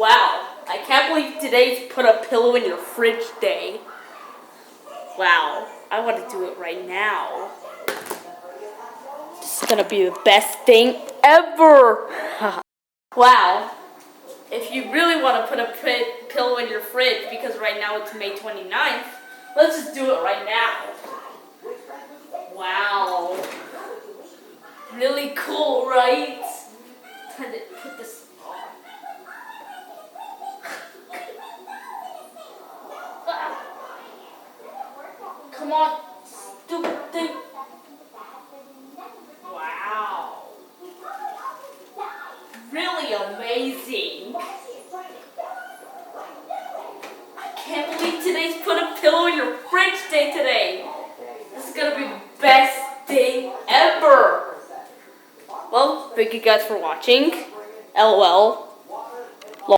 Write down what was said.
Wow, I can't believe today's put a pillow in your fridge day. Wow, I want to do it right now. It's gonna be the best thing ever. Wow, if you really want to put a pillow in your fridge, because right now it's May 29th, let's just do it right now. Wow, really cool, right? Time to put this on. Come on, stupid thing. Wow. Really amazing. I can't believe today's put a pillow in your fridge day today. This is gonna be the best thing ever. Well, thank you guys for watching. LOL.